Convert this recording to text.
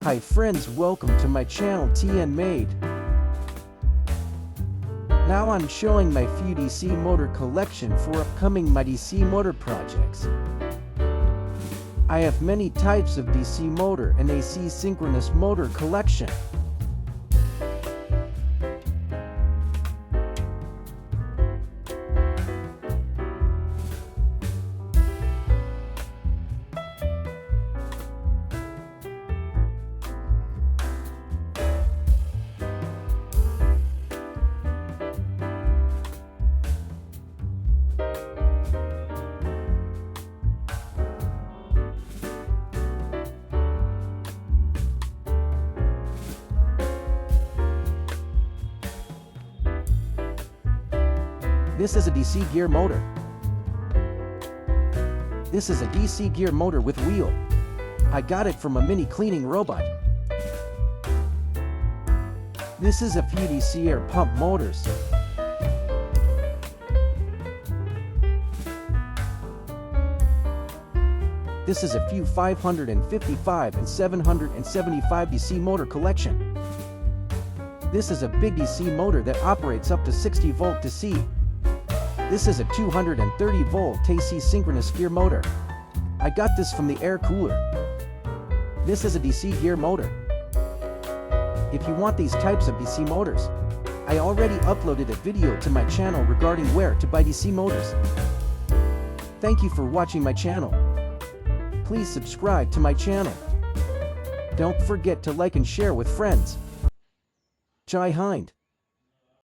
Hi friends, welcome to my channel TN Made. Now I'm showing my few DC motor collection for upcoming my DC motor projects. I have many types of DC motor and AC Synchronous motor collection. This is a DC gear motor. This is a DC gear motor with wheel. I got it from a mini cleaning robot. This is a few DC air pump motors. This is a few 555 and 775 DC motor collection. This is a big DC motor that operates up to 60 volt DC. This is a 230 volt AC Synchronous gear motor. I got this from the air cooler. This is a DC gear motor. If you want these types of DC motors, I already uploaded a video to my channel regarding where to buy DC motors. Thank you for watching my channel. Please subscribe to my channel. Don't forget to like and share with friends. Jai Hind.